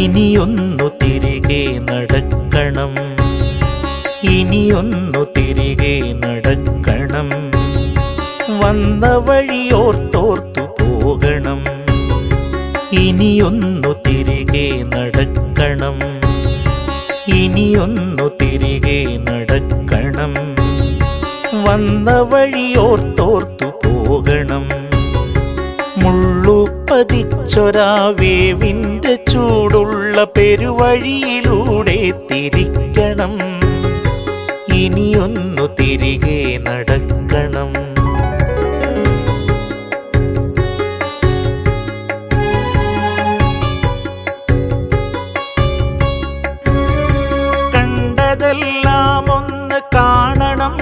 ഇനിയൊന്നു തിരികെ നടക്കണം, ഇനിയൊന്നു തിരികെ നടക്കണം. വന്ന വഴിയോർത്തോർത്തു പോകണം, ഇനിയൊന്നു തിരികെ നടക്കണം, ഇനിയൊന്നു തിരികെ നടക്കണം. വന്ന വഴിയോർത്തോർത്തു പോകണം. മുള്ളുപതിച്ചൊരാ വേവിൻ്റെ ചൂടുള്ള പെരുവഴിയിലൂടെ തിരിക്കണം, ഇനിയൊന്നു തിരികെ നടക്കണം. കണ്ടതെല്ലാം ഒന്ന് കാണണം,